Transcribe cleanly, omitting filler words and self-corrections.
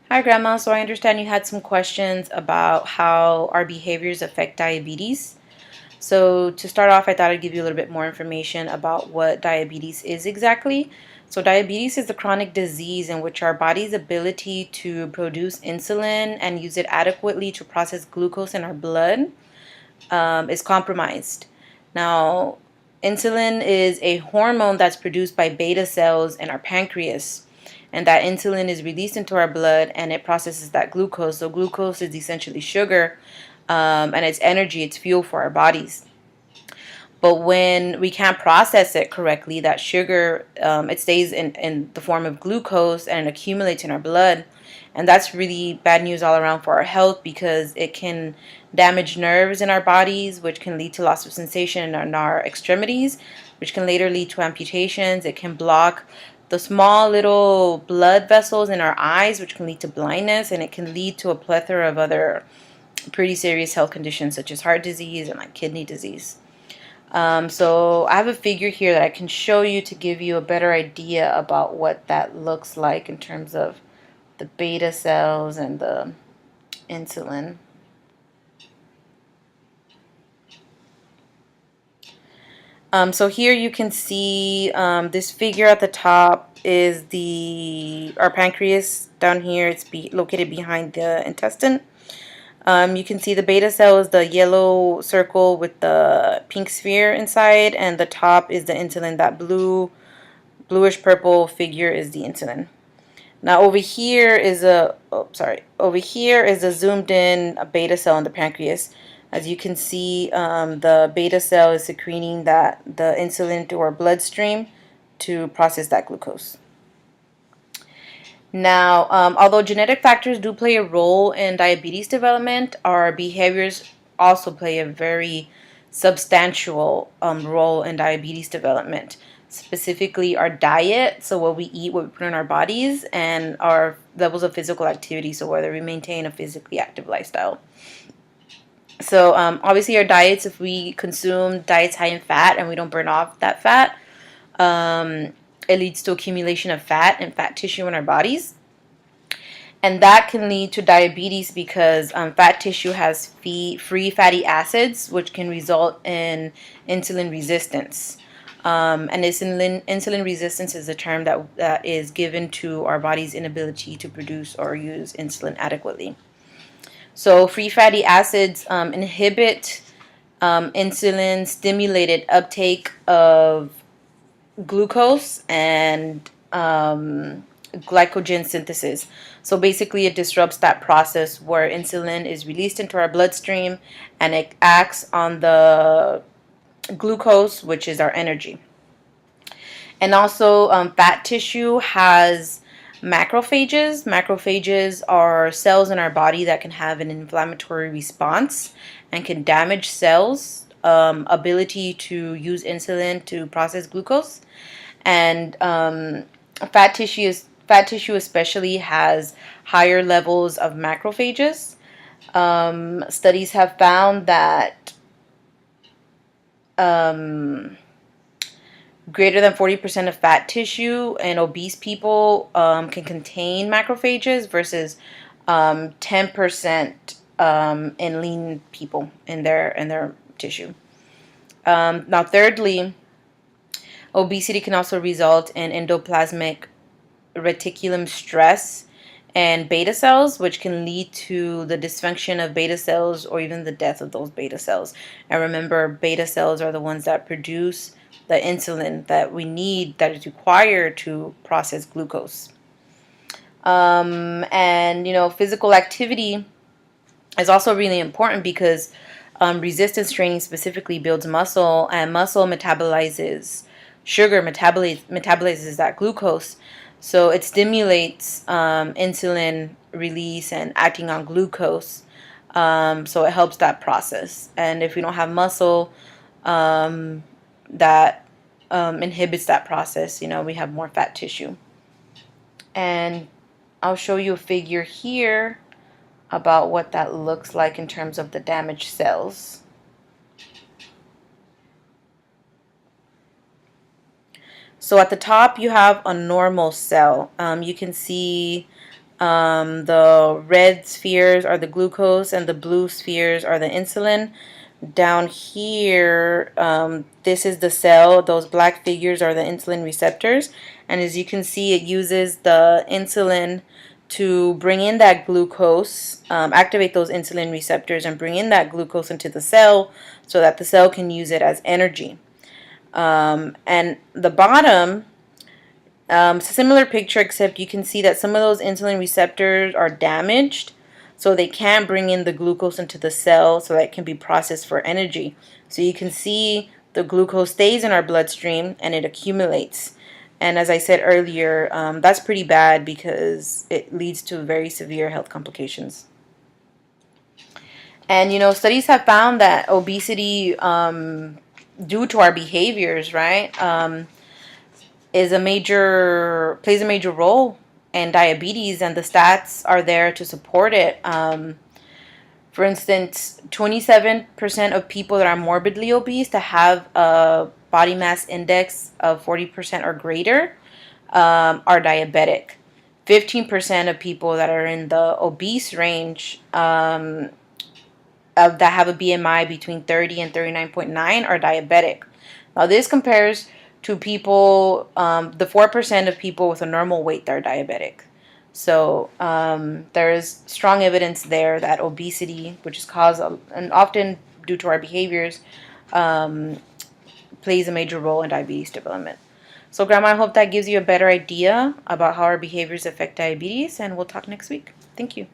Hi, Grandma. So I understand you had some questions about how our behaviors affect diabetes. So to start off, I thought I'd give you a little bit more information about what diabetes is exactly. So diabetes is the chronic disease in which our body's ability to produce insulin and use it adequately to process glucose in our blood is compromised. Now, insulin is a hormone that's produced by beta cells in our pancreas. And that insulin is released into our blood and it processes that glucose. So, glucose is essentially sugar and it's energy, it's fuel for our bodies. But when we can't process it correctly, that sugar, it stays in the form of glucose and it accumulates in our blood. And that's really bad news all around for our health because it can damage nerves in our bodies, which can lead to loss of sensation in our extremities, which can later lead to amputations. It can block the small little blood vessels in our eyes, which can lead to blindness, and it can lead to a plethora of other pretty serious health conditions such as heart disease and like kidney disease. So I have a figure here that I can show you to give you a better idea about what that looks like in terms of the beta cells and the insulin. So here you can see this figure at the top is our pancreas. Down here it's located behind the intestine. You can see the beta cell is the yellow circle with the pink sphere inside, and the top is the insulin. That bluish purple figure is the insulin. Now over here is over here is a zoomed in beta cell in the pancreas. As you can see, the beta cell is secreting the insulin to our bloodstream to process that glucose. Now, although genetic factors do play a role in diabetes development, our behaviors also play a very substantial role in diabetes development. Specifically, our diet, so what we eat, what we put in our bodies, and our levels of physical activity, so whether we maintain a physically active lifestyle. So, obviously, our diets, if we consume diets high in fat and we don't burn off that fat, it leads to accumulation of fat and fat tissue in our bodies. And that can lead to diabetes because fat tissue has free fatty acids, which can result in insulin resistance. And insulin resistance is a term that is given to our body's inability to produce or use insulin adequately. So free fatty acids inhibit insulin-stimulated uptake of glucose and glycogen synthesis. So basically it disrupts that process where insulin is released into our bloodstream and it acts on the glucose, which is our energy. And also fat tissue has macrophages. Macrophages are cells in our body that can have an inflammatory response and can damage cells' ability to use insulin to process glucose. And fat tissue especially has higher levels of macrophages. Studies have found that greater than 40% of fat tissue in obese people can contain macrophages versus 10% in lean people in their tissue. Now, thirdly, obesity can also result in endoplasmic reticulum stress and beta cells, which can lead to the dysfunction of beta cells or even the death of those beta cells. And remember, beta cells are the ones that produce the insulin that we need, that is required to process glucose. And physical activity is also really important because resistance training specifically builds muscle, and muscle metabolizes sugar, metabolizes that glucose. So it stimulates insulin release and acting on glucose. So it helps that process. And if we don't have muscle that inhibits that process, we have more fat tissue. And I'll show you a figure here about what that looks like in terms of the damaged cells. So at the top you have a normal cell. You can see The red spheres are the glucose and the blue spheres are the insulin. Down here, this is the cell. Those black figures are the insulin receptors. And as you can see, it uses the insulin to bring in that glucose, activate those insulin receptors and bring in that glucose into the cell so that the cell can use it as energy. And the bottom, it's a similar picture, except you can see that some of those insulin receptors are damaged, so they can't bring in the glucose into the cell so that it can be processed for energy. So you can see the glucose stays in our bloodstream and it accumulates. And as I said earlier, that's pretty bad because it leads to very severe health complications. And studies have found that obesity, due to our behaviors, right, plays a major role in diabetes, and the stats are there to support it. For instance, 27% of people that are morbidly obese that have a body mass index of 40% or greater are diabetic. 15% of people that are in the obese range that have a BMI between 30 and 39.9 are diabetic. Now this compares to people, the 4% of people with a normal weight that are diabetic. So there is strong evidence there that obesity, which is caused and often due to our behaviors, plays a major role in diabetes development. So Grandma, I hope that gives you a better idea about how our behaviors affect diabetes, and we'll talk next week. Thank you.